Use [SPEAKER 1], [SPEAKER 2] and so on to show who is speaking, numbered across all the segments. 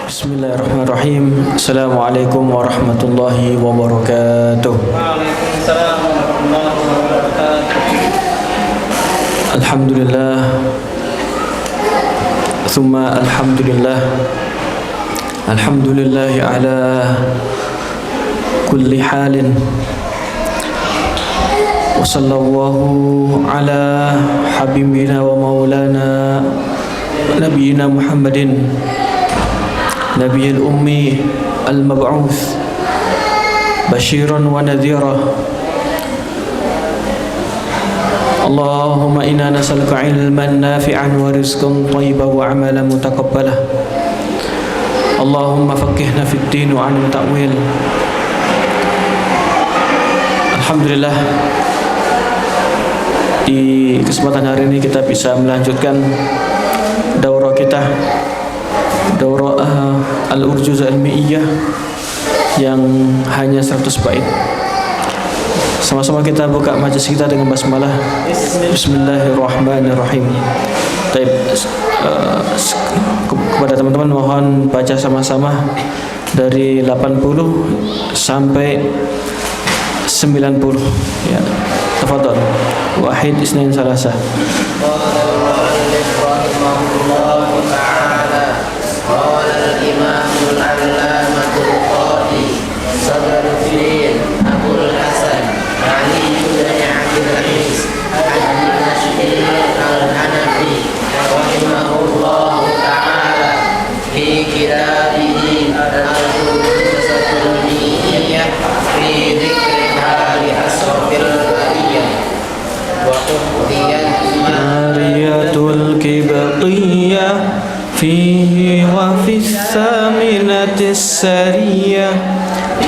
[SPEAKER 1] Bismillahirrahmanirrahim. Assalamualaikum warahmatullahi wabarakatuh.
[SPEAKER 2] Waalaikumsalam warahmatullahi wabarakatuh.
[SPEAKER 1] Alhamdulillah. Thumma alhamdulillah. Alhamdulillahi ala kulli halin. Wa sallallahu ala habibina wa maulana nabiyina Muhammadin Nabiyil Ummi Al-Mab'uth Bashiran wa nadhira. Allahumma inna nas'aluka ilman nafi'an wa rizqan thayyiban wa amalan mutaqabbalah. Allahumma faqihna fid din wa 'alim ta'wil. Alhamdulillah, di kesempatan hari ini kita bisa melanjutkan daurah kita, daurah Al-Urjuz Al-Mi'iyah yang hanya 100 bait. Sama-sama kita buka majlis kita dengan basmalah. Bismillahirrahmanirrahim. Baik, kepada teman-teman mohon baca sama-sama dari 80 sampai 90 ya. Tafadhal. Wahid isnain salasa.
[SPEAKER 2] قال الإمام العلامة القاضي صدر الدين أبو الحسن علي بن عبد العزيز الدمشقي الحنفي رحمه الله تعالى في كتابه الأرجوزة المئية في ذكر حال أشرف البرية وأهديت
[SPEAKER 1] مارية الكبطية فيه وفي الثامنة السرية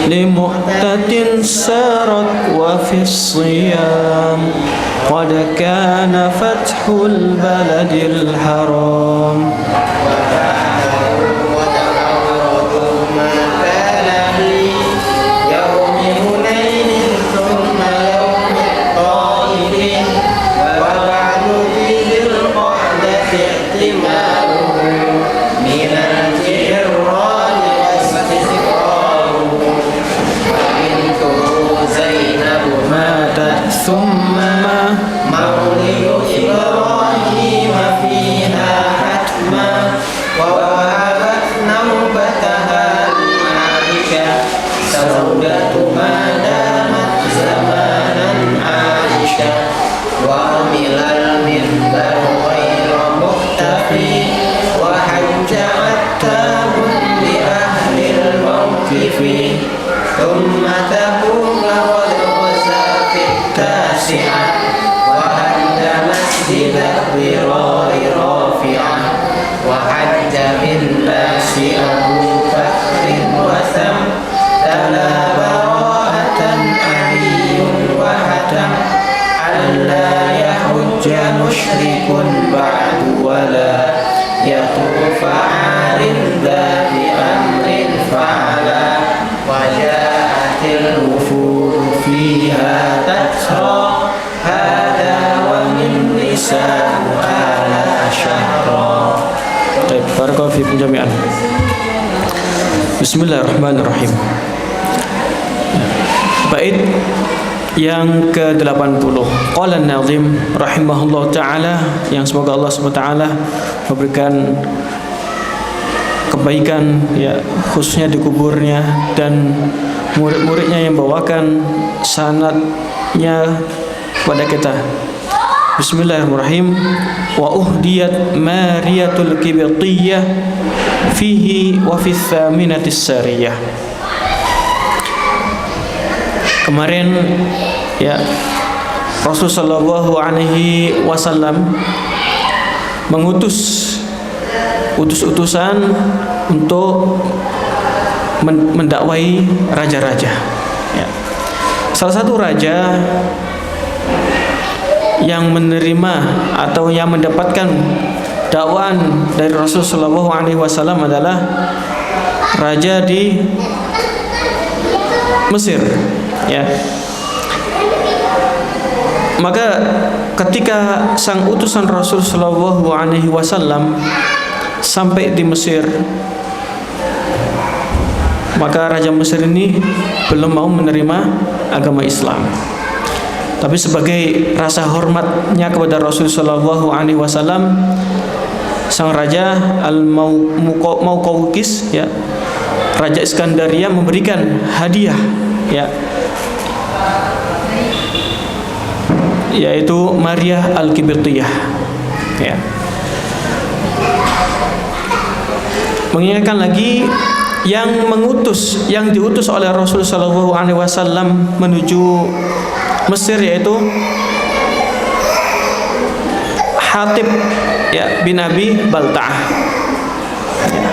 [SPEAKER 1] لمؤتة سارت وفي الصيام قد كان فتح البلد الحرام
[SPEAKER 2] ثم تبوك والغزا في التاسعة وحج مسجد الضرار رافعا وحج بالباس أبو بكر وثم تلا براءة علي وحتم ألا يحج مشرك بعد ولا يطوف عار ذا بأمر فعلا وجاءت الوفود فيها تترى هذا ومن نساء على شهرا.
[SPEAKER 1] Baik, barakallahu fiikum jami'an. Bismillahirrahmanirrahim. Bait yang ke-80. Qala an-nazim rahimahullah taala, yang semoga Allah Subhanahu wa taala memberikan kebaikan ya, khususnya di kuburnya dan murid-muridnya yang bawakan sanadnya kepada kita. Bismillahirrahmanirrahim. Wa uhdiyat mariyatul kibtiyah fihi wa fi thaminatis sariyah. Kemarin ya, Rasulullah sallallahu alaihi wasallam mengutus utus-utusan untuk mendakwai raja-raja ya. Salah satu raja yang menerima atau yang mendapatkan dakwaan dari Rasulullah sallallahu alaihi wasallam adalah raja di Mesir ya. Maka ketika sang utusan Rasul sallallahu alaihi wasallam sampai di Mesir, Maka Raja Mesir ini belum mau menerima agama Islam. Tapi sebagai rasa hormatnya kepada Rasulullah SAW, sang raja Al-Muqawqis, ya, Raja Iskandaria, memberikan hadiah, ya, yaitu Maria Al-Qibtiyah, ya. Mengingatkan lagi yang diutus oleh Rasulullah SAW menuju Mesir, yaitu Hatib, ya, bin Abi Balta'ah, ya.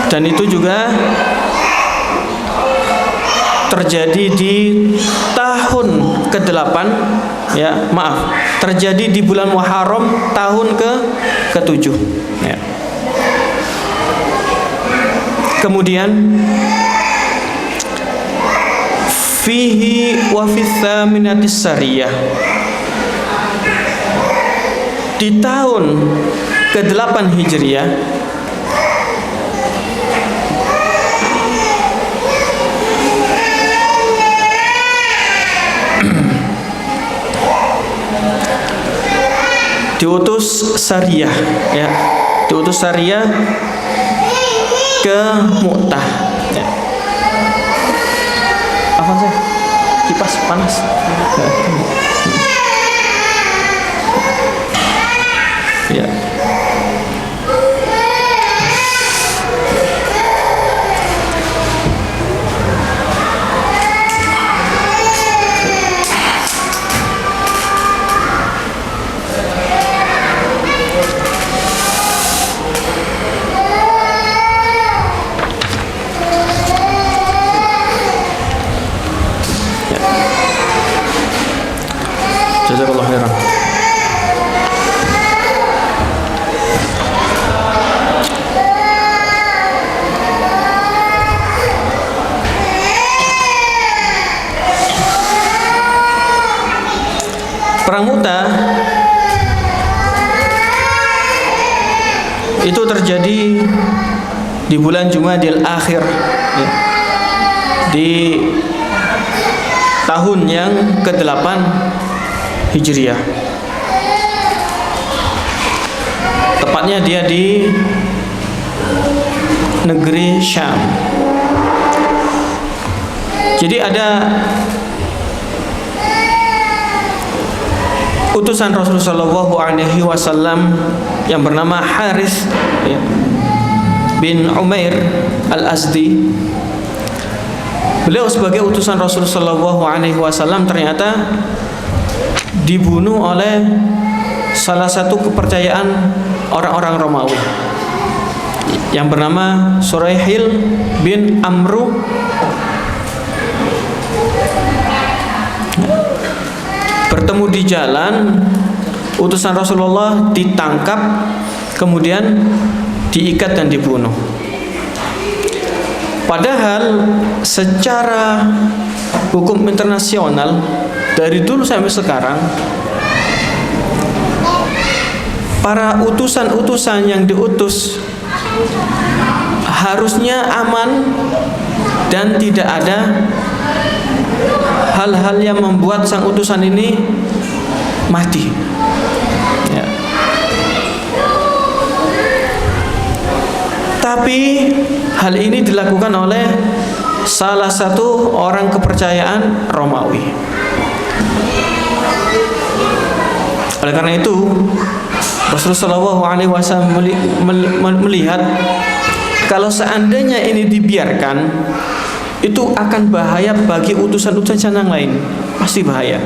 [SPEAKER 1] Dan itu juga terjadi di tahun ke-8, ya, maaf, terjadi di bulan Muharram tahun ke-7, ya. Kemudian fihi wa fi thaminatis sariyah, di tahun ke-8 Hijriah diutus Sariyah, ya, diutus Sariyah ke Mu'tah, ya. Apa sih? Kipas panas. Ya. Jazakallahu khairan. Perang Mu'tah itu terjadi di bulan Jumadil Akhir, ya, di tahun yang ke-8 Hijriah. Tepatnya dia di negeri Syam. Jadi ada utusan Rasulullah SAW yang bernama Harith, ya, bin Umair Al-Azdi. Beliau sebagai utusan Rasulullah SAW ternyata dibunuh oleh salah satu kepercayaan orang-orang Romawi yang bernama Suraihil bin Amru. Bertemu di jalan, utusan Rasulullah ditangkap, kemudian diikat dan dibunuh. Padahal secara hukum internasional dari dulu sampai sekarang, para utusan-utusan yang diutus harusnya aman dan tidak ada hal-hal yang membuat sang utusan ini mati, ya. Tapi hal ini dilakukan oleh salah satu orang kepercayaan Romawi. Oleh karena itu Rasulullah SAW melihat kalau seandainya ini dibiarkan, itu akan bahaya bagi utusan-utusan yang lain, pasti bahaya.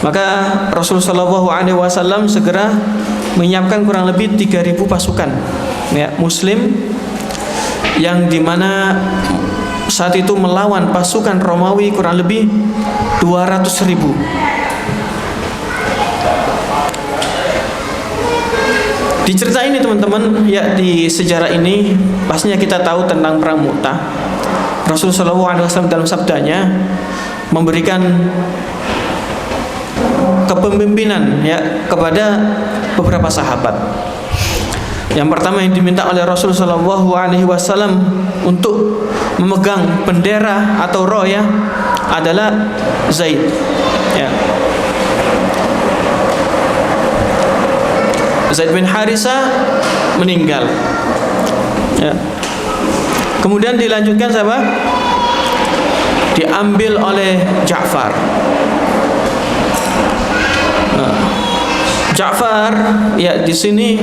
[SPEAKER 1] Maka Rasulullah SAW segera menyiapkan kurang lebih 3.000 pasukan, ya, Muslim, yang dimana saat itu melawan pasukan Romawi kurang lebih 200.000. Di cerita ini teman-teman, ya, di sejarah ini pastinya kita tahu tentang perang Mu'tah. Rasulullah SAW dalam sabdanya memberikan kepemimpinan, ya, kepada beberapa sahabat. Yang pertama yang diminta oleh Rasul sallallahu alaihi wasallam untuk memegang bendera atau royah adalah Zaid. Ya. Zaid bin Harisah meninggal. Ya. Kemudian dilanjutkan siapa? Diambil oleh Ja'far. Ja'far ya di sini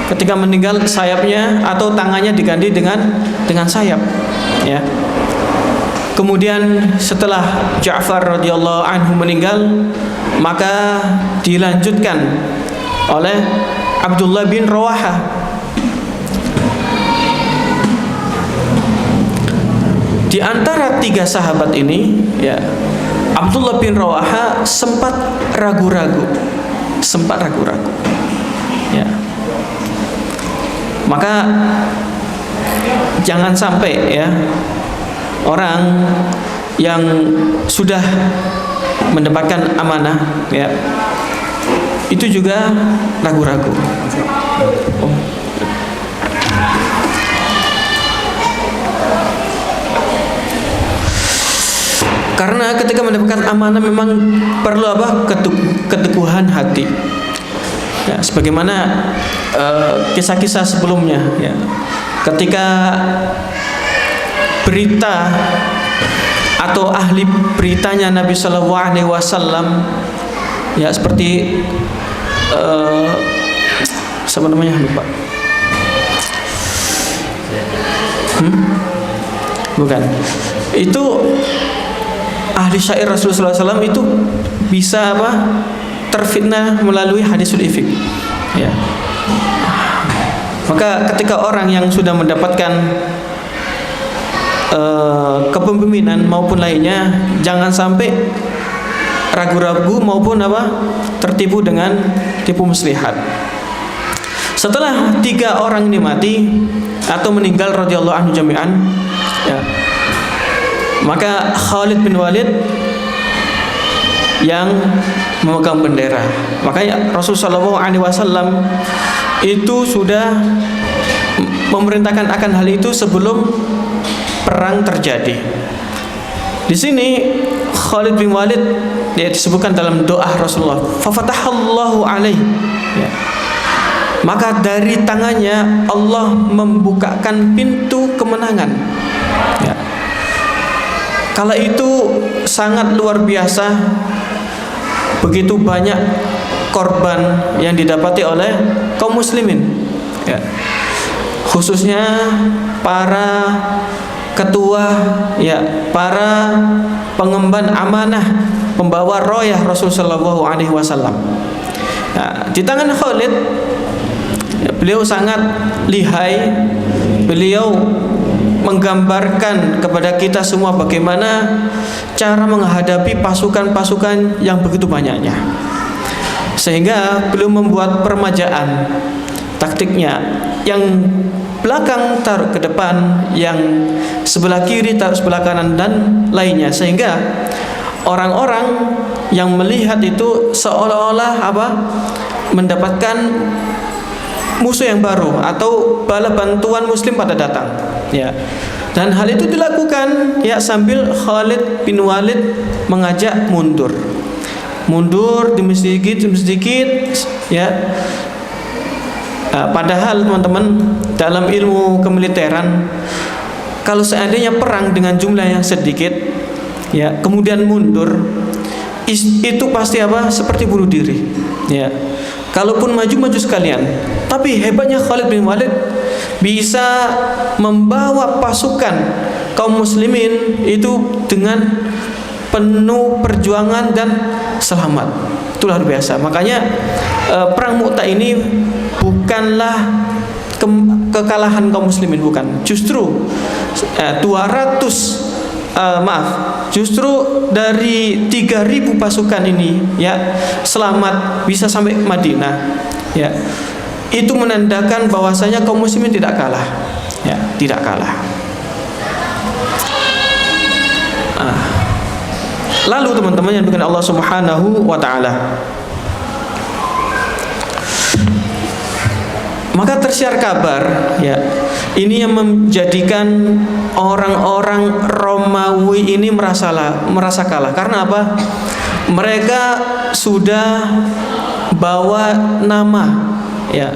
[SPEAKER 1] ketika meninggal sayapnya atau tangannya diganti dengan sayap, ya. Kemudian setelah Ja'far radhiyallahu anhu meninggal, maka dilanjutkan oleh Abdullah bin Rawaha. Di antara tiga sahabat ini, ya, Abdullah bin Rawaha sempat ragu-ragu, ya. Maka jangan sampai ya orang yang sudah mendapatkan amanah ya itu juga ragu-ragu. Karena ketika mendapatkan amanah memang perlu apa? Keteguhan hati. Ya, sebagaimana kisah-kisah sebelumnya ya. Ketika berita atau ahli beritanya Nabi Shallallahu Alaihi Wasallam ya seperti siapa namanya lupa, bukan itu ahli syair Rasulullah SAW itu bisa apa terfitnah melalui hadisul ifk ya. Maka ketika orang yang sudah mendapatkan kepemimpinan maupun lainnya jangan sampai ragu-ragu maupun apa tertipu dengan tipu muslihat. Setelah tiga orang ini mati atau meninggal radhiyallahu anhu jami'an ya, maka Khalid bin Walid yang memegang bendera. Makanya Rasulullah SAW itu sudah memerintahkan akan hal itu sebelum perang terjadi. Di sini Khalid bin Walid dia disebutkan dalam doa Rasulullah, "Fafatahallahu alaihi." Ya. Maka dari tangannya Allah membukakan pintu kemenangan. Ya. Kala itu sangat luar biasa, begitu banyak korban yang didapati oleh kaum muslimin ya. Khususnya para ketua ya, para pengemban amanah, pembawa royah Rasulullah SAW. Nah, di tangan Khalid ya, beliau sangat lihai. Beliau menggambarkan kepada kita semua bagaimana cara menghadapi pasukan-pasukan yang begitu banyaknya, sehingga beliau membuat permajaan taktiknya, yang belakang taruh ke depan, yang sebelah kiri taruh sebelah kanan dan lainnya, sehingga orang-orang yang melihat itu seolah-olah apa mendapatkan musuh yang baru atau bala bantuan muslim pada datang ya. Dan hal itu dilakukan ya sambil Khalid bin Walid mengajak mundur demi sedikit ya. Padahal teman-teman dalam ilmu kemiliteran, kalau seandainya perang dengan jumlah yang sedikit ya kemudian mundur, itu pasti apa seperti bunuh diri ya. Kalaupun maju sekalian. Tapi hebatnya Khalid bin Walid bisa membawa pasukan kaum muslimin itu dengan penuh perjuangan dan selamat. Itu luar biasa. Makanya perang Mu'tah ini bukanlah kekalahan kaum muslimin, bukan. Justru 200 justru dari 3.000 pasukan ini ya selamat bisa sampai Madinah ya. Itu menandakan bahwasanya kaum muslimin tidak kalah ya, tidak kalah. Lalu teman-teman yang dengan Allah Subhanahu wa taala, Maka tersiar kabar, ya, ini yang menjadikan orang-orang Romawi ini merasa kalah. Karena apa? Mereka sudah bawa nama, ya,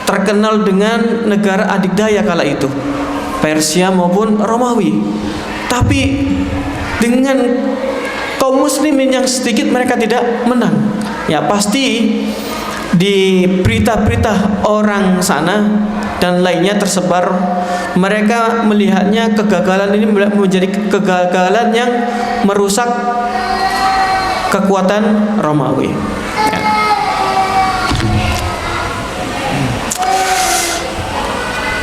[SPEAKER 1] terkenal dengan negara adikdaya kala itu, Persia maupun Romawi. Tapi dengan kaum muslimin yang sedikit mereka tidak menang. Ya, pasti di berita-berita orang sana dan lainnya tersebar, mereka melihatnya kegagalan ini menjadi kegagalan yang merusak kekuatan Romawi. Ya.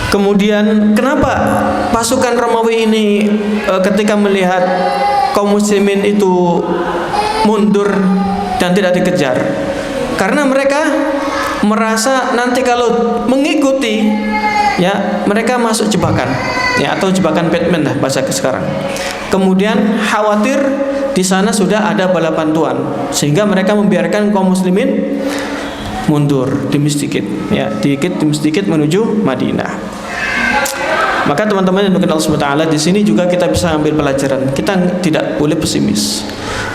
[SPEAKER 1] Kemudian kenapa pasukan Romawi ini ketika melihat kaum muslimin itu mundur dan tidak dikejar? Karena mereka merasa nanti kalau mengikuti, ya, mereka masuk jebakan, ya, atau jebakan Batman lah bahasa sekarang. Kemudian khawatir di sana sudah ada balapan tuan, sehingga mereka membiarkan kaum muslimin mundur demi sedikit, ya, dikit demi sedikit menuju Madinah. Maka teman-teman yang dikenal Allah SWT, di sini juga kita bisa ambil pelajaran. Kita tidak boleh pesimis.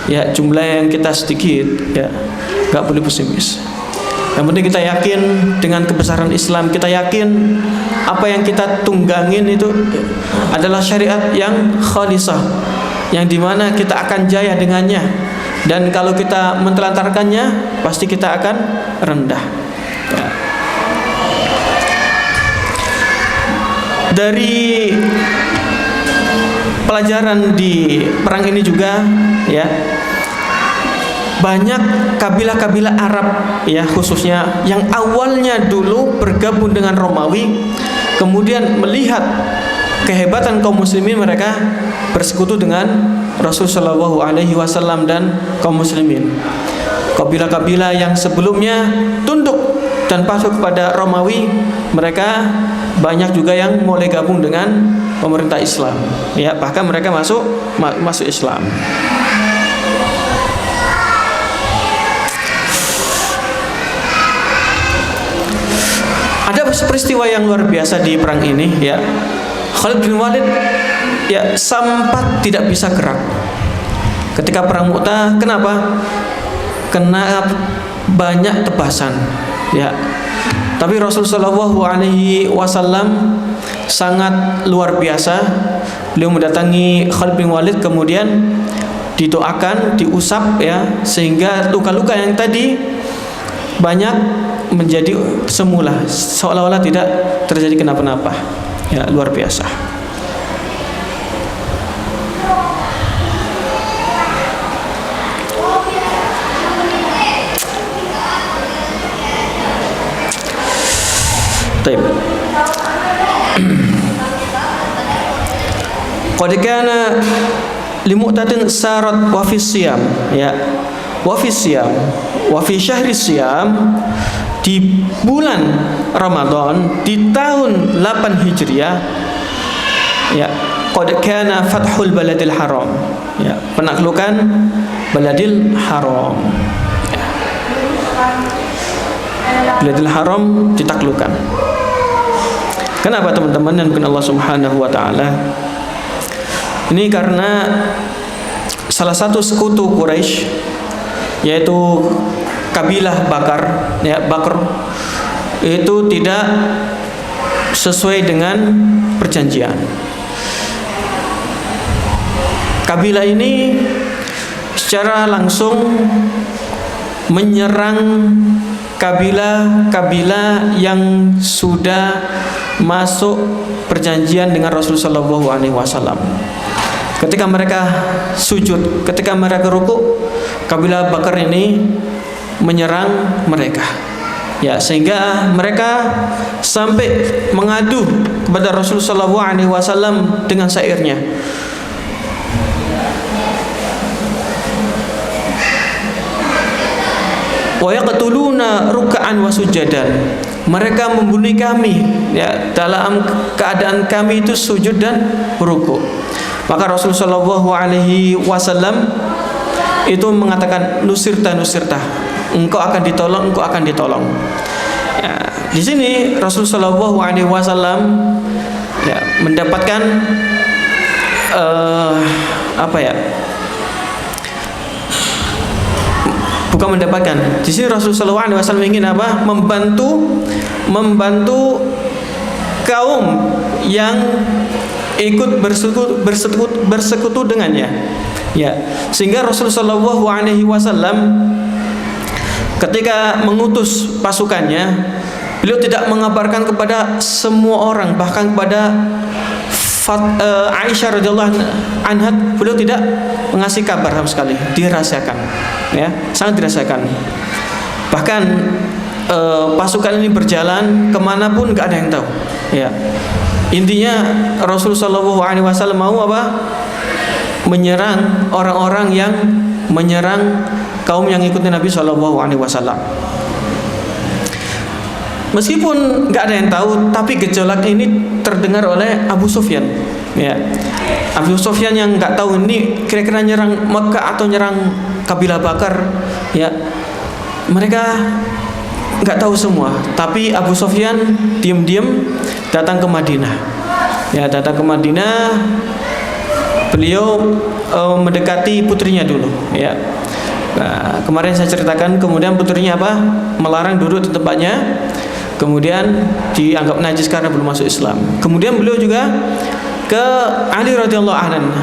[SPEAKER 1] Ya, jumlah yang kita sedikit, ya, nggak boleh pesimis. Yang penting kita yakin dengan kebesaran Islam. Kita yakin apa yang kita tunggangin itu adalah syariat yang khalisah, yang dimana kita akan jaya dengannya. Dan kalau kita mentelantarkannya, pasti kita akan rendah. Ya. Dari pelajaran di perang ini juga, ya, banyak kabilah-kabilah Arab, ya, khususnya yang awalnya dulu bergabung dengan Romawi, kemudian melihat kehebatan kaum muslimin, mereka bersekutu dengan Rasulullah SAW dan kaum muslimin. Kabilah-kabilah yang sebelumnya tunduk dan patuh kepada Romawi, mereka banyak juga yang mulai gabung dengan pemerintah Islam, ya, bahkan mereka masuk Islam. Ada peristiwa yang luar biasa di perang ini, ya. Khalid bin Walid, ya, sempat tidak bisa gerak ketika perang Mu'tah. Kenapa? Kena banyak tebasan, ya. Tapi Rasulullah SAW sangat luar biasa. Beliau mendatangi Khalid bin Walid, kemudian didoakan, diusap, ya, sehingga luka-luka yang tadi banyak menjadi semula, seolah-olah tidak terjadi kenapa-napa. Ya, luar biasa. Baik. Qad kana limu'tatin sarat wa fi siyam, ya, wa fi siyam wa fi syahri siyam, di bulan Ramadan di tahun 8 Hijriah, ya, qad kana fathul baladil haram, ya, penaklukan Baladil Haram, ya. Baladil Haram ditaklukkan. Kenapa teman-teman yang dikenal Allah Subhanahu wa taala? Ini karena salah satu sekutu Quraisy, yaitu kabilah Bakar, ya, Bakr, itu tidak sesuai dengan perjanjian. Kabilah ini secara langsung menyerang kabilah-kabilah yang sudah masuk perjanjian dengan Rasulullah SAW. Ketika mereka sujud, ketika mereka rukuk, kabilah Bakar ini menyerang mereka, ya, sehingga mereka sampai mengadu kepada Rasulullah SAW dengan syairnya. Wa yaqtuluna ruk'an wa sujadan. Mereka membunuh kami, ya, dalam keadaan kami itu sujud dan rukuk. Maka Rasulullah SAW itu mengatakan nusirta, engkau akan ditolong, engkau akan ditolong. Ya, di sini Rasulullah SAW ya mendapatkan apa ya? Bukan mendapatkan. Di sini Rasulullah SAW ingin apa? Membantu kaum yang ikut bersekutu dengannya. Ya, sehingga Rasulullah SAW ketika mengutus pasukannya, beliau tidak mengabarkan kepada semua orang, bahkan kepada Aisyah radhiyallahu anha beliau tidak mengasih kabar sama sekali, dirahasiakan, ya, sangat dirahasiakan. Bahkan pasukan ini berjalan kemanapun nggak ada yang tahu, ya. Intinya Rasulullah SAW mau apa? Menyerang orang-orang yang menyerang kaum yang ikuti Nabi SAW. Meskipun nggak ada yang tahu, tapi gejolak ini terdengar oleh Abu Sufyan. Ya, Abu Sufyan yang nggak tahu ini kira-kira nyerang Mekah atau nyerang kabilah Bakar. Ya, mereka nggak tahu semua. Tapi Abu Sufyan diam-diam datang ke Madinah. Ya, datang ke Madinah. Beliau mendekati putrinya dulu. Ya. Nah, kemarin saya ceritakan, kemudian putrinya apa? Melarang duduk di tempatnya. Kemudian dianggap najis karena belum masuk Islam. Kemudian beliau juga ke Ali radhiyallahu anhu,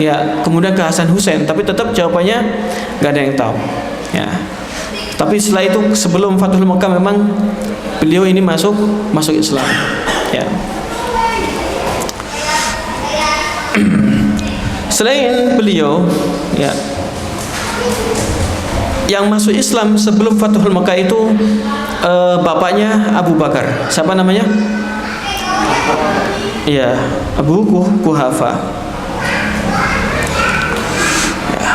[SPEAKER 1] ya, kemudian ke Hasan Husain, tapi tetap jawabannya nggak ada yang tahu. Ya. Tapi setelah itu, sebelum Fathul Makkah, memang beliau ini masuk Islam. Ya. Selain beliau, ya, yang masuk Islam sebelum Fathul Makkah itu bapaknya Abu Bakar. Siapa namanya? Iya, Abu Kuhafa. Ya.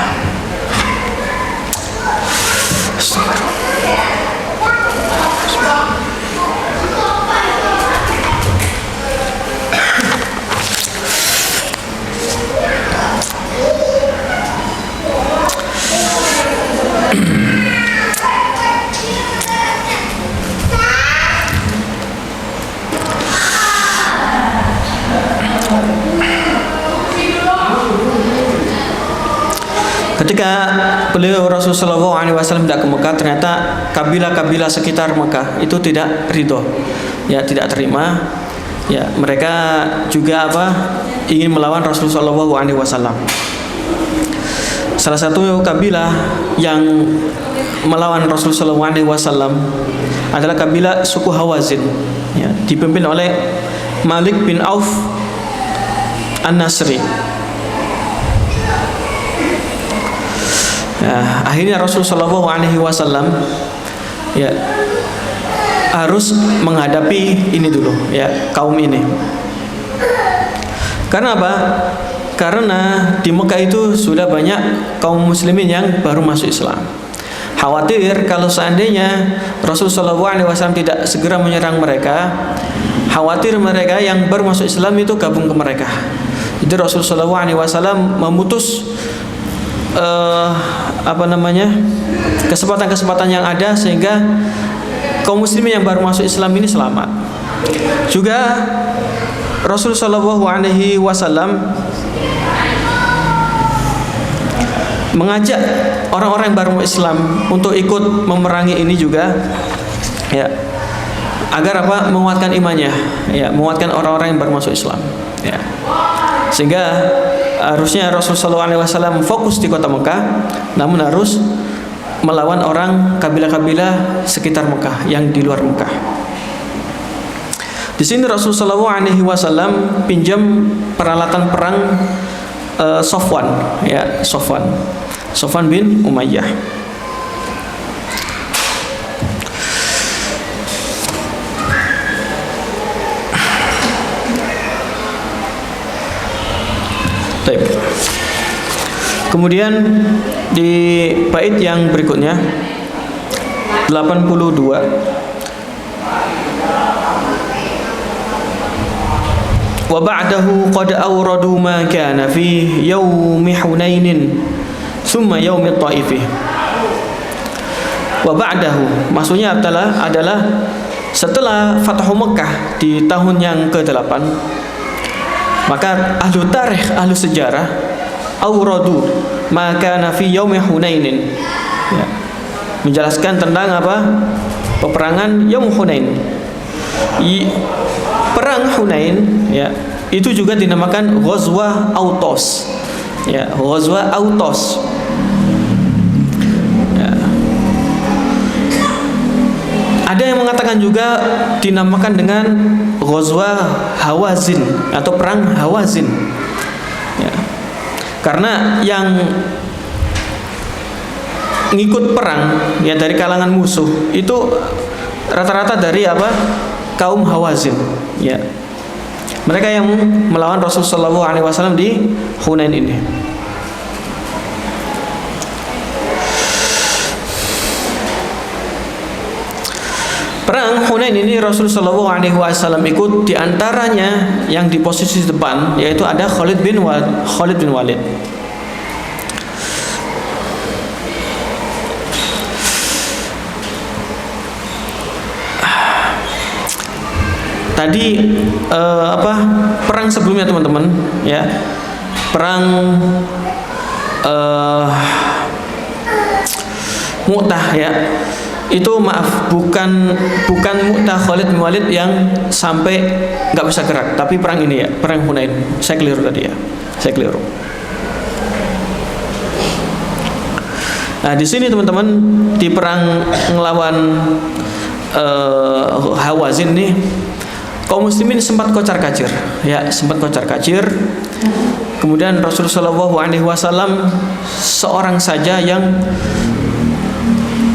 [SPEAKER 1] Ketika beliau Rasulullah SAW tidak ke Mekah, ternyata kabilah-kabilah sekitar Mekah itu tidak ridho, ya, tidak terima. Ya, mereka juga apa? Ingin melawan Rasulullah SAW. Salah satu kabilah yang melawan Rasulullah SAW adalah kabilah suku Hawazin, ya, dipimpin oleh Malik bin Auf An-Nasri. Nah, akhirnya Rasulullah SAW ya harus menghadapi ini dulu, ya, kaum ini. Karena apa? Karena di Mekah itu sudah banyak kaum muslimin yang baru masuk Islam. Khawatir kalau seandainya Rasulullah SAW tidak segera menyerang mereka, khawatir mereka yang baru masuk Islam itu gabung ke mereka. Jadi Rasulullah SAW memutus kesempatan-kesempatan yang ada sehingga kaum muslimin yang baru masuk Islam ini selamat. Juga Rasulullah SAW mengajak orang-orang yang baru masuk Islam untuk ikut memerangi ini juga, ya, agar apa? Menguatkan imannya, ya, menguatkan orang-orang yang baru masuk Islam, ya. Sehingga harusnya Rasulullah SAW fokus di kota Mekah, namun harus melawan orang kabilah-kabilah sekitar Mekah yang di luar Mekah. Di sini Rasulullah SAW pinjam peralatan perang Sofwan, ya, Sofwan bin Umayyah. Baik. Kemudian di bait yang berikutnya 82, wa ba'dahu qad awradu ma kana fi yaumi Hunainin thumma yaumi Taifih. Wa ba'dahu maksudnya adalah Setelah Fathu Mekah di tahun yang ke-8, maka ahlu tarikh, ahlu sejarah auradu maka nafi yaumi Hunainin, ya, menjelaskan tentang apa? Peperangan Yaum Hunain. Perang Hunain, ya, itu juga dinamakan Ghazwa Autos. Ya, Ghazwa Autos. Ya. Ada yang mengatakan juga dinamakan dengan Ghazwa Hawazin atau perang Hawazin. Ya. Karena yang ngikut perang ya dari kalangan musuh itu rata-rata dari apa? Kaum Hawazin, ya. Mereka yang melawan Rasulullah SAW di Hunain ini. Perang Hunain ini Rasulullah SAW ikut, diantaranya yang di posisi depan yaitu ada Khalid bin Walid. Tadi perang sebelumnya teman-teman, ya, perang Mu'tah, ya, itu maaf bukan Mu'tah Khalid bin Walid yang sampai nggak bisa gerak, tapi perang ini, ya, perang Hunain. Saya keliru tadi, ya, saya keliru. Nah, di sini teman-teman, di perang ngelawan Hawazin nih, kaum muslimin sempat kocar-kacir, ya, sempat kocar-kacir. Kemudian Rasulullah SAW seorang saja yang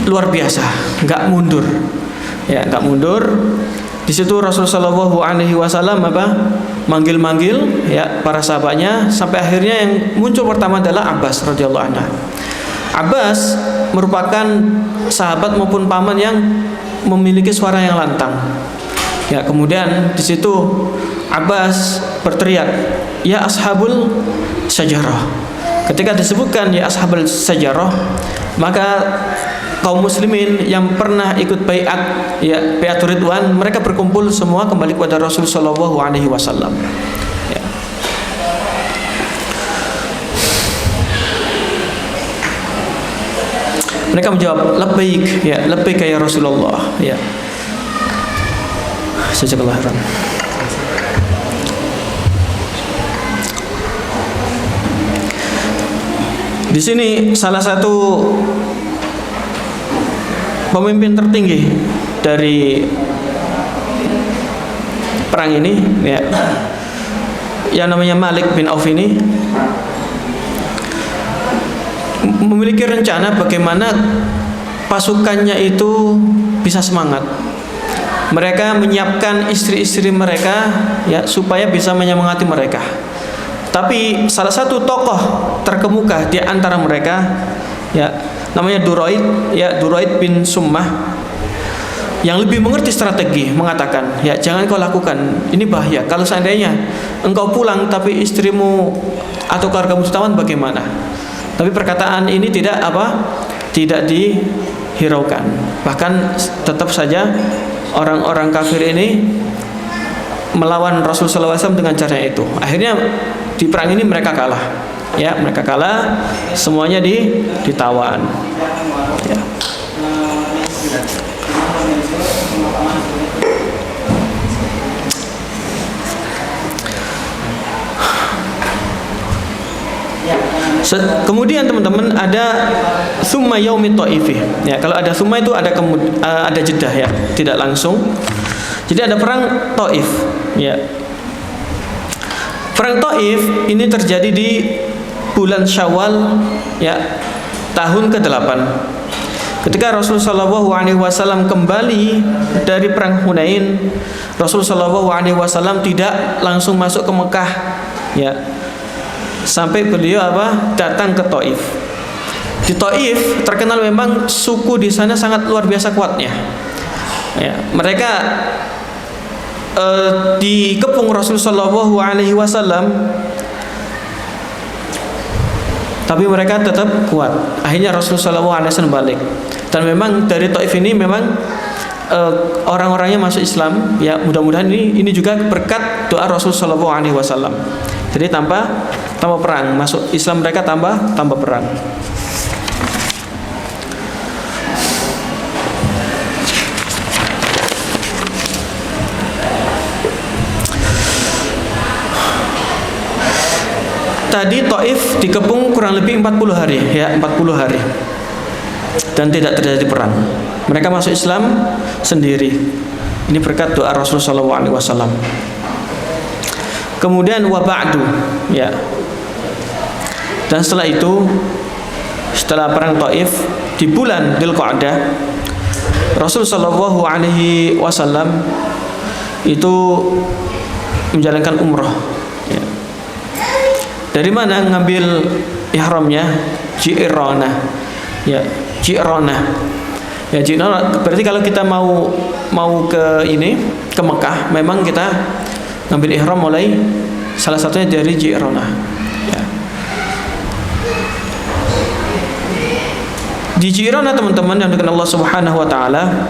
[SPEAKER 1] luar biasa, nggak mundur, ya, nggak mundur. Di situ Rasulullah SAW manggil-manggil, ya, para sahabatnya, sampai akhirnya yang muncul pertama adalah Abbas radhiyallahu anhu. Abbas merupakan sahabat maupun paman yang memiliki suara yang lantang. Ya, kemudian di situ Abbas berteriak, "Ya ashabul sajarah." Ketika disebutkan ya ashabul sajarah, maka kaum muslimin yang pernah ikut baiat, ya, baiatur ridwan, mereka berkumpul semua kembali kepada Rasulullah SAW. Ya. Mereka menjawab, "Labbaik, ya, labbaik ya Rasulullah." Ya. Jazakallahu khairan. Di sini salah satu pemimpin tertinggi dari perang ini, ya, yang namanya Malik bin Auf ini memiliki rencana bagaimana pasukannya itu bisa semangat. Mereka menyiapkan istri-istri mereka, ya, supaya bisa menyemangati mereka. Tapi salah satu tokoh terkemuka di antara mereka, ya, namanya Duraid, ya, Duraid bin Summah, yang lebih mengerti strategi, mengatakan, ya, jangan kau lakukan, ini bahaya. Kalau seandainya engkau pulang tapi istrimu atau keluargamu ditawan bagaimana? Tapi perkataan ini tidak dihiraukan. Bahkan tetap saja orang-orang kafir ini melawan Rasulullah SAW dengan cara itu. Akhirnya di perang ini mereka kalah, ya, mereka kalah, semuanya ditawan. Ya. Kemudian teman-teman ada summa yaumit Tha'ifi. Ya, kalau ada summa itu ada jeda, ya, tidak langsung. Jadi ada perang Thaif, ya. Perang Thaif ini terjadi di bulan Syawal, ya, tahun ke-8. Ketika Rasulullah SAW kembali dari perang Hunain, Rasulullah SAW tidak langsung masuk ke Mekah, ya, sampai beliau datang ke Thaif. Di Thaif terkenal memang suku di sana sangat luar biasa kuatnya. Ya, mereka dikepung Rasulullah SAW, tapi mereka tetap kuat. Akhirnya Rasulullah SAW balik. Dan memang dari Thaif ini memang orang-orangnya masuk Islam. Ya, mudah-mudahan ini juga berkat doa Rasul sallallahu alaihi wasallam. Jadi tambah perang, masuk Islam mereka tambah perang. Tadi Taif dikepung kurang lebih 40 hari, ya 40 hari, dan tidak terjadi perang. Mereka masuk Islam sendiri. Ini berkat doa Rasul sallallahu alaihi wasallam. Kemudian wa ba'du, ya. Dan setelah itu, setelah perang Taif di bulan Dzulqa'dah, Rasul sallallahu alaihi wasallam itu menjalankan umrah. Ya. Dari mana ngambil ihramnya? Ji'rana. Ya, Ji'rana. Ya, Ji'rana berarti kalau kita mau ke Mekah, memang kita ngambil ihram mulai salah satunya dari Ji'rana. Ya. Di Ji'rana, teman-teman yang dengan Allah Subhanahu wa taala,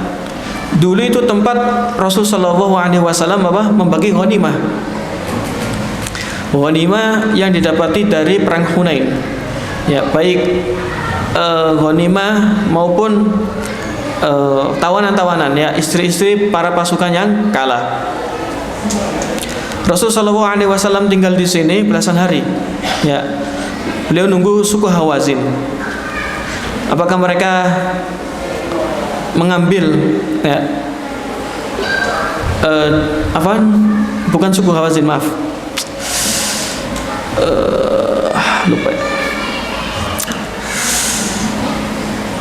[SPEAKER 1] dulu itu tempat Rasul sallallahu alaihi wasallam membagi ghanimah. Ghanimah yang didapati dari perang Hunain, ya, baik ghanimah maupun tawanan-tawanan, ya, istri-istri para pasukan yang kalah. Rasul sallallahu alaihi wasallam tinggal di sini belasan hari, ya. Beliau nunggu suku Hawazin. Apakah mereka mengambil, ya, bukan suku Hawazin, maaf, lupa.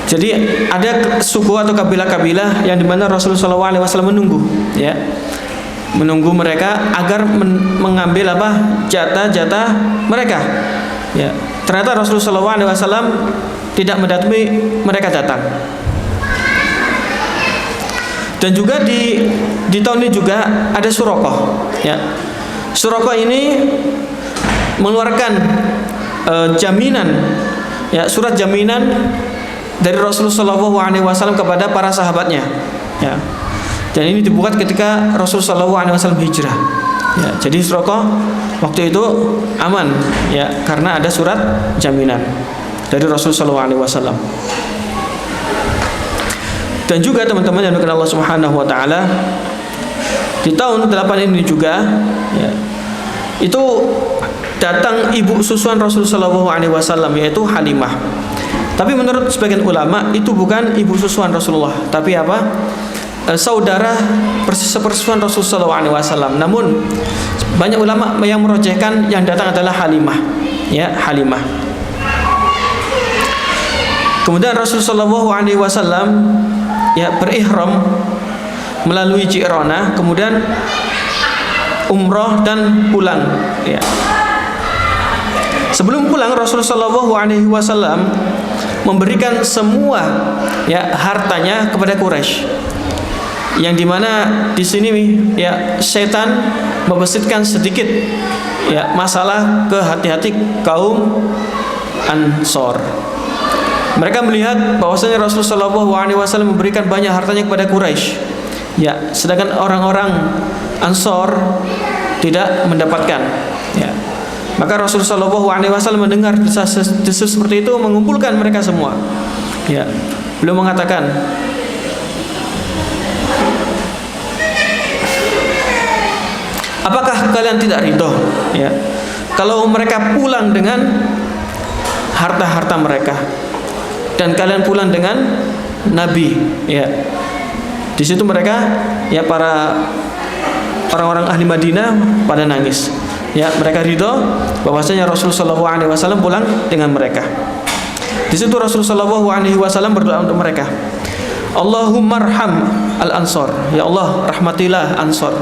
[SPEAKER 1] Jadi ada suku atau kabilah-kabilah yang dimana Rasulullah SAW menunggu, ya, menunggu mereka agar mengambil jatah-jatah mereka. Ya, ternyata Rasulullah SAW tidak mendatangi mereka datang. Dan juga di tahun ini juga ada Suraqah, ya. Suraqah ini mengeluarkan jaminan, ya, surat jaminan dari Rasulullah SAW kepada para sahabatnya, ya. Dan ini dibuat ketika Rasulullah SAW hijrah, ya. Jadi Suraqah waktu itu aman, ya, karena ada surat jaminan dari Rasulullah SAW. Dan juga teman-teman yang dikenal Allah Subhanahu wa taala, di tahun 8 ini juga, ya, itu datang ibu susuan Rasulullah SAW, yaitu Halimah. Tapi menurut sebagian ulama itu bukan ibu susuan Rasulullah, tapi saudara sepersusuan Rasulullah SAW. Namun banyak ulama yang merojehkan yang datang adalah Halimah, ya, Halimah. Kemudian Rasulullah SAW, ya, berihram melalui Ji'rana, kemudian umroh dan pulang, ya. Sebelum pulang Rasulullah SAW memberikan semua, ya, hartanya kepada Quraisy, yang dimana di sini, ya, setan membisitkan sedikit, ya, masalah ke hati-hati kaum Ansor. Mereka melihat bahwasanya Rasulullah SAW memberikan banyak hartanya kepada Quraisy, ya, sedangkan orang-orang Ansor tidak mendapatkan, ya. Maka Rasulullah SAW mendengar desas seperti itu, mengumpulkan mereka semua, ya. Beliau mengatakan, apakah kalian tidak ridho, ya, kalau mereka pulang dengan harta-harta mereka dan kalian pulang dengan Nabi, ya. Di situ mereka, ya, para orang-orang ahli Madinah pada nangis, ya. Mereka ridho bahwasanya Rasulullah SAW pulang dengan mereka. Di situ Rasulullah SAW berdoa untuk mereka, Allahumma arham al-Ansor, ya Allah, rahmatilah Ansor,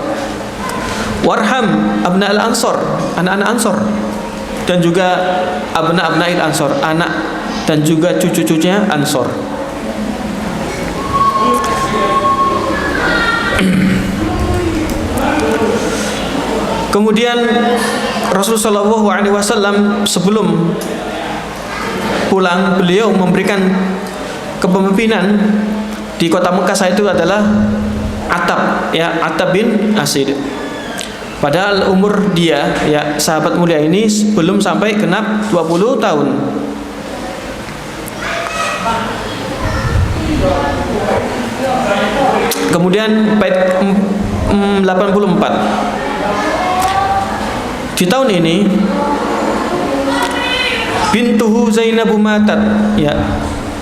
[SPEAKER 1] warham abna al-Ansor, anak-anak Ansor, dan juga abna-abnail Ansor, anak dan juga cucu-cucunya Ansor. Kemudian Rasulullah SAW sebelum pulang, beliau memberikan kepemimpinan di kota Mekah saat itu adalah Attab, ya, Attab bin Asid. Padahal umur dia, ya, sahabat mulia ini belum sampai genap 20 tahun. Kemudian bait 84. Di tahun ini bintuhu Zainabu matat, ya,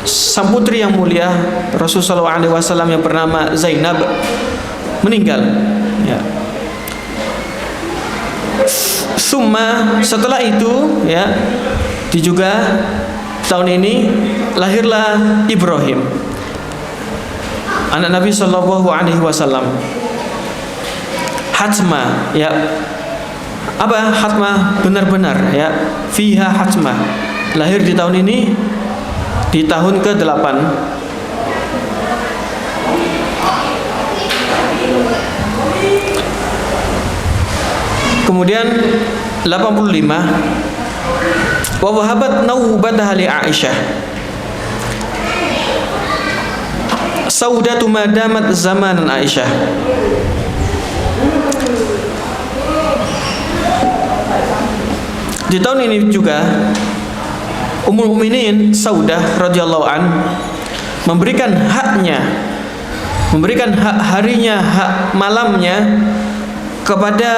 [SPEAKER 1] sang putri yang mulia Rasulullah SAW yang bernama Zainab meninggal, ya. Summa, setelah itu, ya, juga tahun ini lahirlah Ibrahim, anak Nabi Shallallahu Alaihi Wasallam. Hatma, ya, apa hatma benar-benar, ya, fiha hatma, lahir di tahun ini, di tahun ke-8. Kemudian 85, wa wahabat nawbataha li Aisyah saudatu madamat zamanan Aisyah. Di tahun ini juga Ummul Mukminin Saudah radhiyallahu an memberikan haknya, memberikan hak harinya, hak malamnya kepada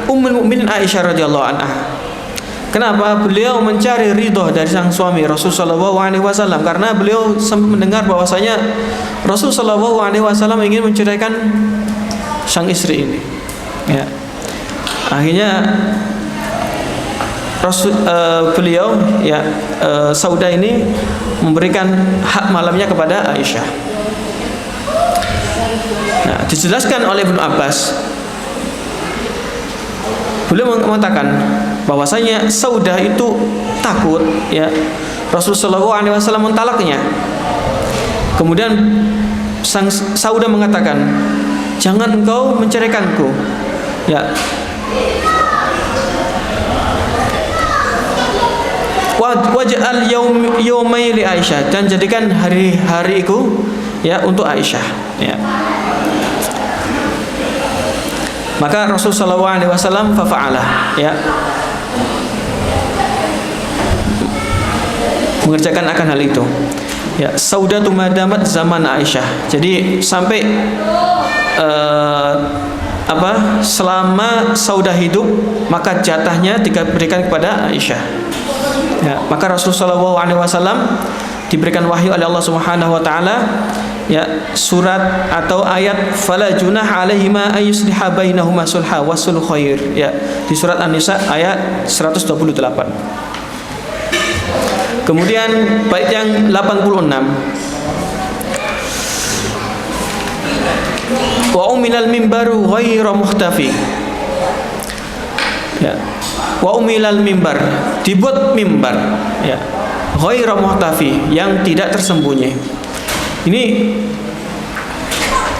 [SPEAKER 1] Ummul Mukminin Aisyah radhiyallahu anha. Kenapa? Beliau mencari ridho dari sang suami Rasulullah SAW, karena beliau mendengar bahwasanya Rasulullah SAW ingin menceraikan sang istri ini, ya. Akhirnya beliau, ya, Saudah ini memberikan hak malamnya kepada Aisyah. Nah, dijelaskan oleh Ibnu Abbas, beliau mengatakan bahwasanya Saudah itu takut, ya, Rasulullah SAW mentalaknya. Kemudian sang Saudah mengatakan, jangan engkau menceraikanku, ya. Waj'al yaumai li Aisyah, dan jadikan hari-hariku, ya, untuk Aisyah, ya. Maka Rasulullah SAW fafa'alah, ya, mengerjakan akan hal itu, ya. Saudatu madamat zaman Aisyah, jadi sampai selama Saudah hidup, maka jatahnya diberikan kepada Aisyah, ya. Maka Rasulullah SAW diberikan wahyu oleh Allah Subhanahu wa taala, ya, surat atau ayat fala junah alaihima ayyusliha bainahuma sulha wasul khair, ya, di surat An-Nisa ayat 128. Kemudian bait yang 86, wa umilal mimbaru ghairu mukhtafi, ya, wa umilal mimbar, dibuat mimbar, ya, ghairu mukhtafi, yang tidak tersembunyi. Ini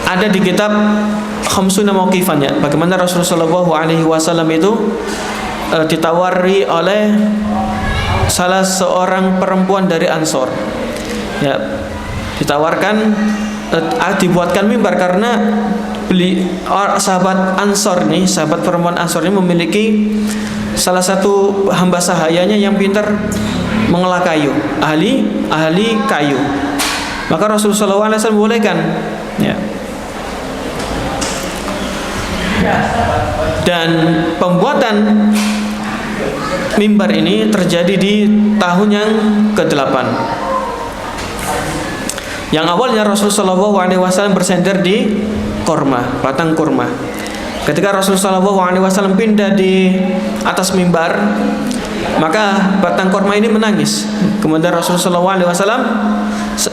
[SPEAKER 1] ada di kitab Khamsuna Mauqifan, ya, bagaimana Rasulullah SAW itu ditawari oleh salah seorang perempuan dari Ansor, ya, ditawarkan dibuatkan mimbar karena sahabat Ansor nih, sahabat perempuan Ansor ini memiliki salah satu hamba sahayanya yang pintar mengolah kayu, ahli kayu. Maka Rasulullah SAW membolehkan, ya. Dan pembuatan mimbar ini terjadi di tahun yang ke-8. Yang awalnya Rasulullah SAW bersender di kurma, batang kurma. Ketika Rasulullah SAW pindah di atas mimbar, maka batang kurma ini menangis. Kemudian Rasulullah SAW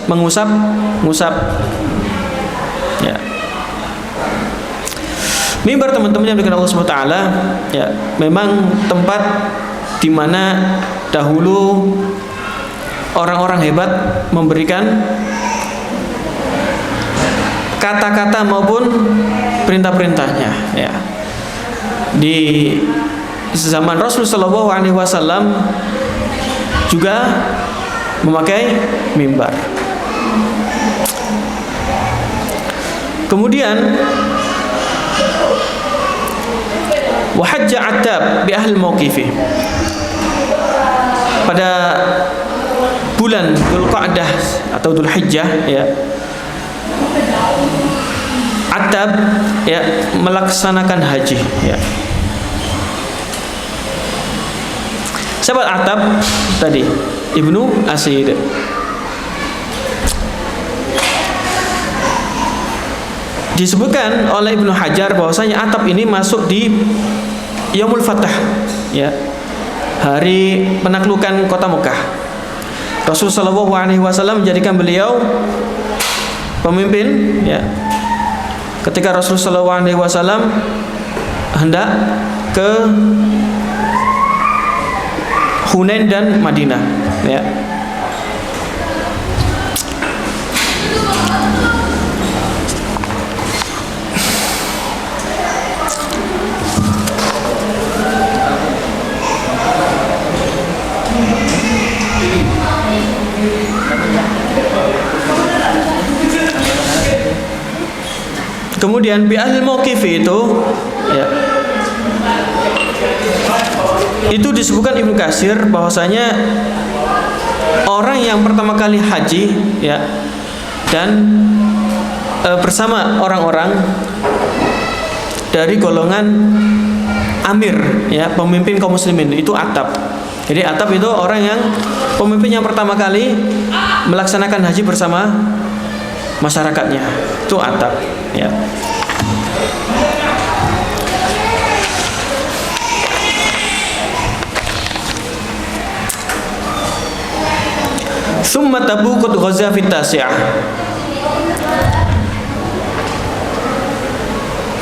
[SPEAKER 1] mengusap, ya. Mimbar, teman-teman yang dikatakan Allah SWT, ya, memang tempat di mana dahulu orang-orang hebat memberikan kata-kata maupun perintah-perintahnya, ya. Di zaman Rasulullah SAW juga memakai mimbar. Kemudian wa hajja Attab bi ahli mauqifi. Pada bulan Dzulqa'dah atau Dzulhijjah ya, Attab ya melaksanakan haji ya. Sahabat Attab tadi Ibnu Asid. Disebutkan oleh Ibnu Hajar bahwasanya Attab ini masuk di Yaumul Fath ya, hari penaklukan kota Mekah. Rasulullah SAW menjadikan beliau pemimpin ya, ketika Rasulullah SAW hendak ke Hunain dan Madinah ya. Kemudian bi ahli mauqif itu ya, itu disebutkan Ibnu Katsir bahwasanya orang yang pertama kali haji ya, dan bersama orang-orang dari golongan amir ya, pemimpin kaum muslimin, itu Attab. Jadi Attab itu orang yang pemimpin yang pertama kali melaksanakan haji bersama masyarakatnya, itu Attab ya. Summa Tabuk ghaza fi tasi'ah.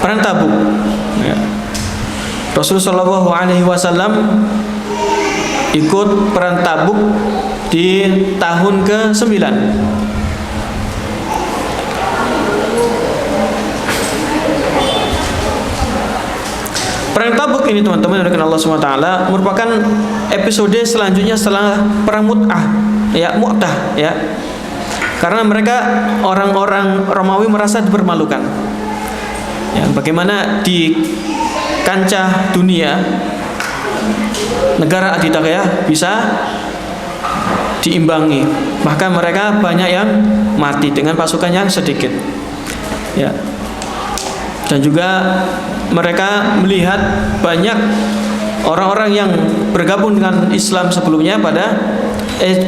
[SPEAKER 1] Perang Tabuk ya. Rasulullah SAW ikut perang Tabuk di tahun ke-9. Perang Tabuk ini teman-teman dari Allah SWT merupakan episode selanjutnya setelah perang Mu'tah ya, Mu'tah ya. Karena mereka orang-orang Romawi merasa dipermalukan ya, bagaimana di kancah dunia negara adidaya bisa diimbangi, bahkan mereka banyak yang mati dengan pasukan yang sedikit ya. Dan juga mereka melihat banyak orang-orang yang bergabung dengan Islam sebelumnya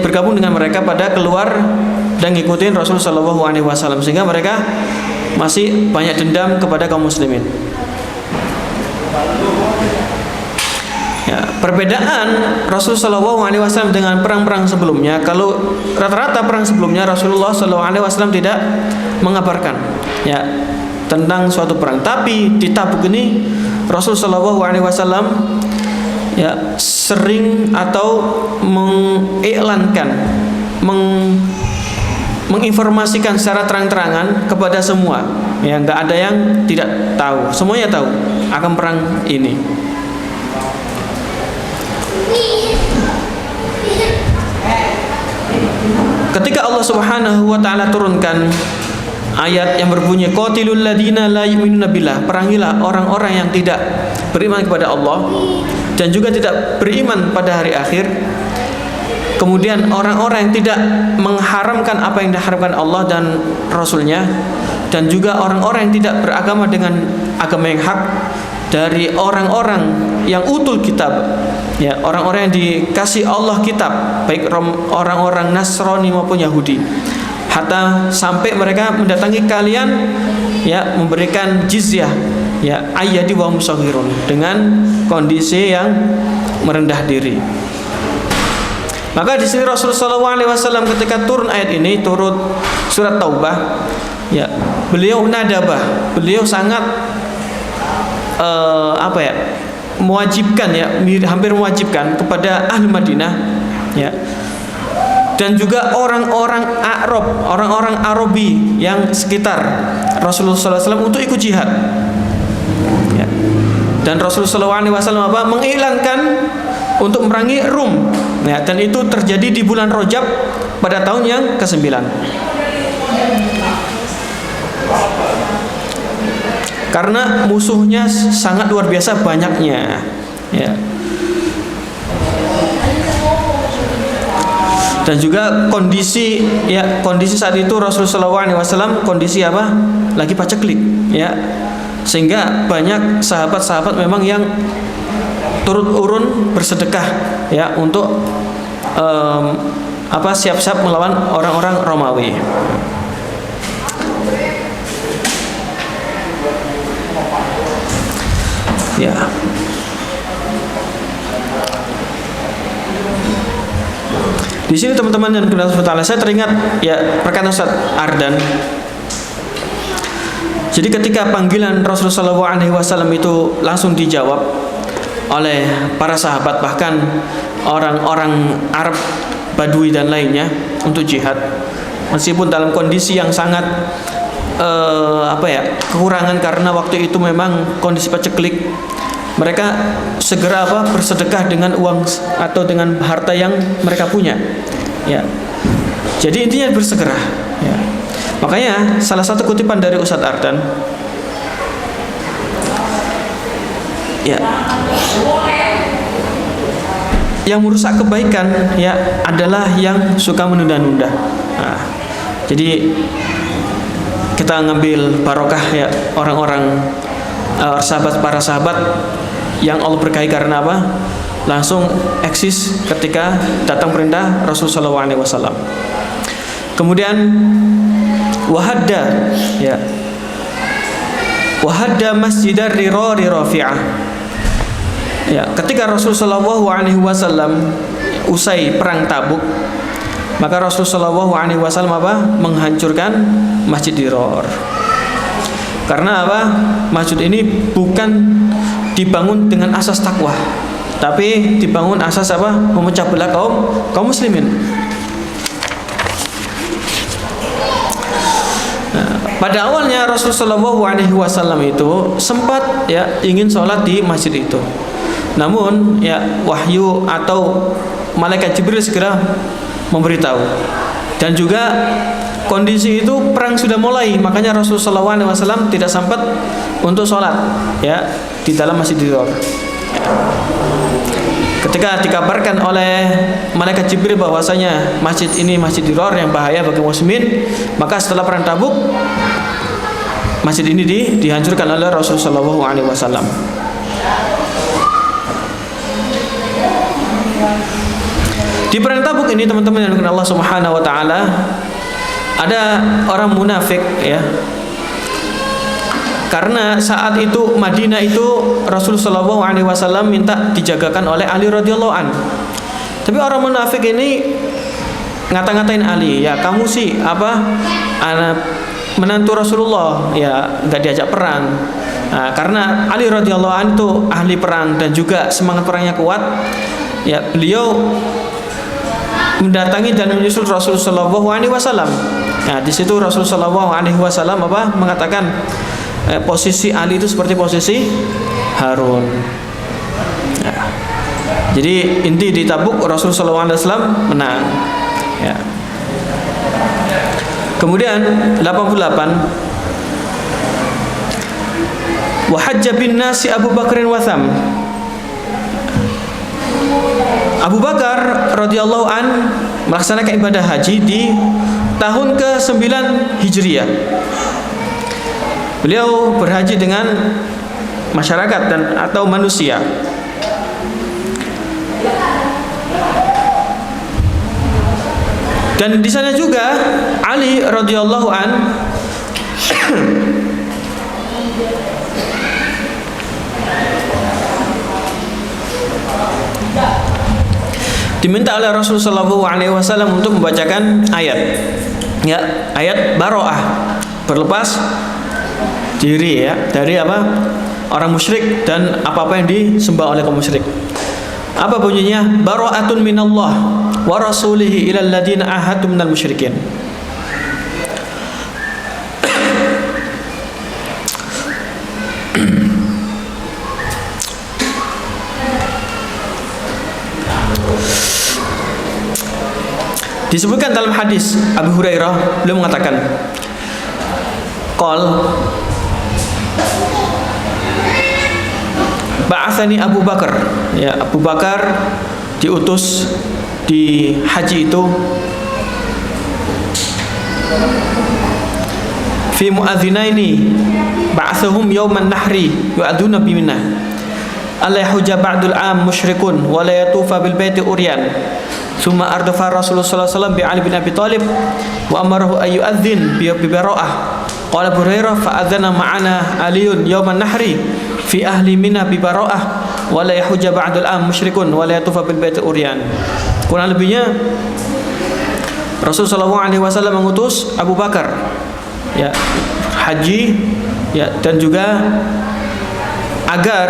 [SPEAKER 1] bergabung dengan mereka pada keluar dan ngikutin Rasulullah SAW, sehingga mereka masih banyak dendam kepada kaum muslimin. Ya, perbedaan Rasulullah SAW dengan perang-perang sebelumnya, kalau rata-rata perang sebelumnya Rasulullah SAW tidak mengabarkan ya tentang suatu perang, tapi di Tabuk ini Rasulullah SAW ya sering atau mengiklankan, menginformasikan secara terang-terangan kepada semua ya, nggak ada yang tidak tahu, semuanya tahu akan perang ini. Ketika Allah Subhanahu wa taala turunkan ayat yang berbunyi qatilul ladina la yu'minuna billah, perangilah orang-orang yang tidak beriman kepada Allah dan juga tidak beriman pada hari akhir. Kemudian orang-orang yang tidak mengharamkan apa yang diharamkan Allah dan Rasulnya, dan juga orang-orang yang tidak beragama dengan agama yang hak dari orang-orang yang utul kitab ya, orang-orang yang dikasih Allah kitab, baik orang-orang Nasrani maupun Yahudi, hatta sampai mereka mendatangi kalian ya, memberikan jizyah ya, ayyadi wa musahirun, dengan kondisi yang merendah diri. Maka di sini Rasulullah SAW ketika turun ayat ini, turun surat Taubah ya, beliau nadabah, beliau sangat mewajibkan ya, hampir mewajibkan kepada ahli Madinah ya, dan juga orang-orang Arab, orang-orang Arabi yang sekitar Rasulullah SAW untuk ikut jihad ya. Dan Rasulullah SAW mengiklankan untuk memerangi Rum ya, dan itu terjadi di bulan Rajab pada tahun yang ke-9. karena musuhnya sangat luar biasa banyaknya, ya. Dan juga kondisi saat itu Rasulullah SAW kondisi apa? Lagi paceklik, ya. Sehingga banyak sahabat-sahabat memang yang turut urun bersedekah, ya, untuk siap-siap melawan orang-orang Romawi. Ya. Di sini teman-teman dan saudara, saya teringat ya perkataan Ustaz Ardan. Jadi ketika panggilan Rasulullah SAW itu langsung dijawab oleh para sahabat, bahkan orang-orang Arab Badui dan lainnya untuk jihad, meskipun dalam kondisi yang sangat kekurangan karena waktu itu memang kondisi paceklik, mereka segera bersedekah dengan uang atau dengan harta yang mereka punya, ya. Jadi intinya bersegera, ya. Makanya salah satu kutipan dari Ustaz Ardan, ya, yang merusak kebaikan ya adalah yang suka menunda-nunda. Nah, jadi kita ngambil barokah ya orang-orang para sahabat yang Allah berkahi karena apa? Langsung eksis ketika datang perintah Rasulullah SAW. Kemudian wahadda masjidar rirari rafi'ah. Ya, ketika Rasulullah SAW usai perang Tabuk, maka Rasulullah SAW menghancurkan Masjid Dirar. Karena apa? Masjid ini bukan dibangun dengan asas takwa, tapi dibangun asas apa? Memecah belah kaum muslimin. Pada awalnya Rasulullah SAW itu sempat ya ingin sholat di masjid itu, namun ya wahyu atau malaikat Jibril segera memberitahu, dan juga kondisi itu perang sudah mulai, makanya Rasulullah SAW tidak sempat untuk sholat ya di dalam Masjid Dirar. Ketika dikabarkan oleh malaikat Jibril bahwasanya masjid ini Masjid Dirar yang bahaya bagi muslimin, maka setelah perang Tabuk masjid ini dihancurkan oleh Rasulullah SAW. Di perang Tabuk ini teman-teman yang Allah Subhanahu wa taala, ada orang munafik ya. Karena saat itu Madinah itu Rasulullah SAW minta dijagakan oleh Ali radhiyallahu an. Tapi orang munafik ini ngata-ngatain Ali, ya kamu sih anak menantu Rasulullah, ya nggak diajak perang. Nah, karena Ali radhiyallahu an itu ahli perang dan juga semangat perangnya kuat, ya beliau mendatangi dan menyusul Rasulullah SAW. Nah, di situ Rasulullah SAW mengatakan posisi Ali itu seperti posisi Harun. Nah, jadi inti di Tabuk Rasulullah SAW menang. Ya. Kemudian 88 wa hajja bin nasi Abu Bakrin wa Tham. Abu Bakar radhiyallahu an melaksanakan ibadah haji di tahun ke-9 Hijriah. Beliau berhaji dengan masyarakat atau manusia. Dan di sana juga Ali radhiyallahu an diminta oleh Rasulullah SAW untuk membacakan ayat, ya, ayat baro'ah, berlepas diri ya dari orang musyrik dan apa-apa yang disembah oleh kaum musyrik. Apa bunyinya? Baro'atun minallah wa rasulihi ilal ladina ahadtum minal musyrikin. Disebutkan dalam hadis Abu Hurairah, beliau mengatakan, qol ba'atsani Abu Bakar. Ya, Abu Bakar diutus di haji itu fi muadzinaini ba'athahum yauman nahri yu'aduna bi Mina alla yahujja ba'dul am musyrikun wa la yatufa bil baiti uryan thumma ardafa Rasulullah sallallahu alaihi wasallam bi Ali bin Abi Thalib wa amarahu ay yu'adzin bi bara'ah qala Abu Hurairah fa adzana ma'ana Aliun yauman nahri fi ahli Mina bi bara'ah wa la yahujja ba'dul am musyrikun wa la yatufa bil baiti uryan. Kurang lebihnya Rasulullah sallallahu alaihi wasallam mengutus Abu Bakar ya haji ya, dan juga agar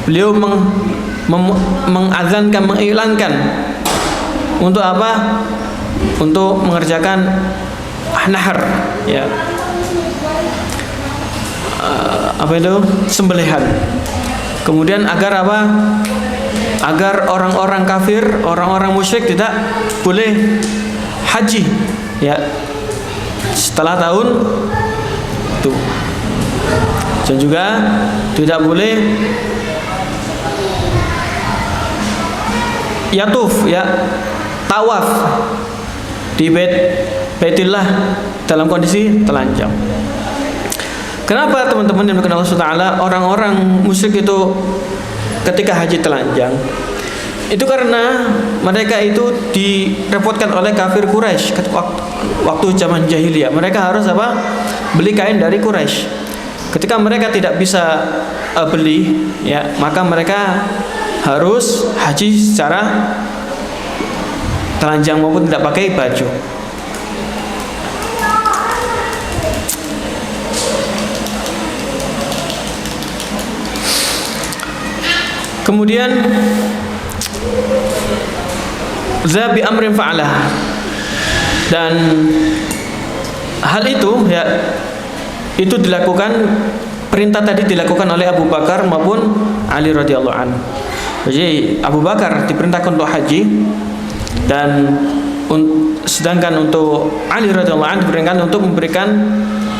[SPEAKER 1] beliau mengazankan, mengiklankan untuk apa? Untuk mengerjakan nahar ya, apa itu, sembelihan. Kemudian agar apa? Agar orang-orang kafir, orang-orang musyrik tidak boleh haji ya setelah tahun itu, dan juga tidak boleh yatuf ya, tawaf di Baitillah dalam kondisi telanjang. Kenapa teman-teman yang berkenan Allah Ta'ala orang-orang musyrik itu ketika haji telanjang? Itu karena mereka itu direpotkan oleh kafir Quraisy waktu zaman jahiliyah. Mereka harus apa? Beli kain dari Quraisy. Ketika mereka tidak bisa beli, ya, maka mereka harus haji secara telanjang maupun tidak pakai baju. Kemudian zabi amrin fa'alah, dan hal itu ya itu dilakukan, perintah tadi dilakukan oleh Abu Bakar maupun Ali radhiyallahu anhu. Jadi Abu Bakar diperintahkan untuk haji, dan sedangkan untuk Ali radhiyallahu anhu diperintahkan untuk memberikan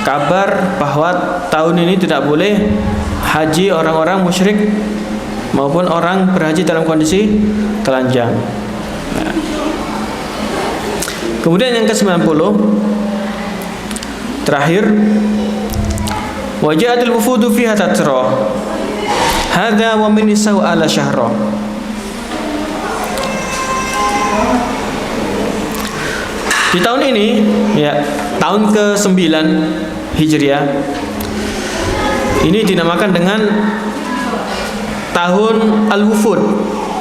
[SPEAKER 1] kabar bahwa tahun ini tidak boleh haji orang-orang musyrik maupun orang berhaji dalam kondisi telanjang. Nah. Kemudian yang ke-90 terakhir, waja'atil wufudu fiha tatra hadza wa min nisa'u ala syahra. Di tahun ini ya, tahun ke-9 Hijriah, ini dinamakan dengan tahun Al-Wufud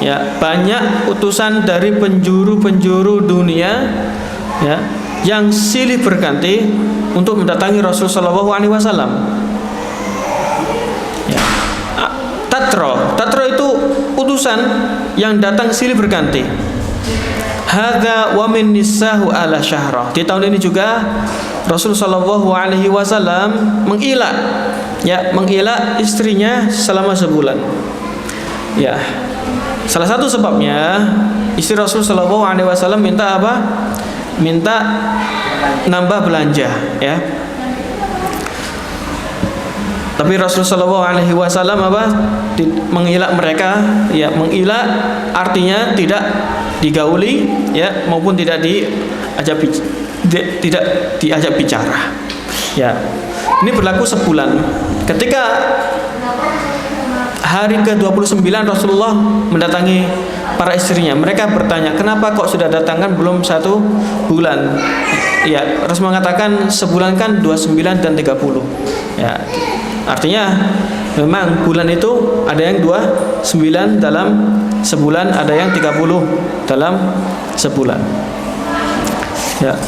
[SPEAKER 1] ya, banyak utusan dari penjuru-penjuru dunia ya yang silih berganti untuk mendatangi Rasulullah SAW. Ya. Tatra itu utusan yang datang silih berganti. Hadza wa min nisahu ala syahra. Di tahun ini juga Rasulullah SAW mengilah istrinya selama sebulan. Ya, salah satu sebabnya istri Rasul Shallallahu Alaihi Wasallam minta apa? Minta nambah belanja, ya. Tapi Rasul Shallallahu Alaihi Wasallam apa? Mengilah mereka, ya, mengilah artinya tidak digauli, ya, maupun tidak diajak bicara, ya. Ini berlaku sebulan. Ketika hari ke-29 Rasulullah mendatangi para istrinya. Mereka bertanya, kenapa kok sudah datang, kan belum 1 bulan? Ya, Rasul mengatakan sebulan kan 29 dan 30. Ya, artinya memang bulan itu ada yang 29 dalam sebulan, ada yang 30 dalam sebulan. Ya.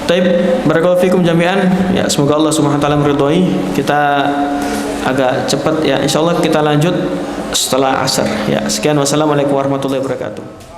[SPEAKER 1] Taib, barakallahu fikum jami'an. Ya, semoga Allah Subhanahu wa taala meridhai. Kita agak cepat ya, insyaallah kita lanjut setelah asar ya. Sekian, wassalamualaikum warahmatullahi wabarakatuh.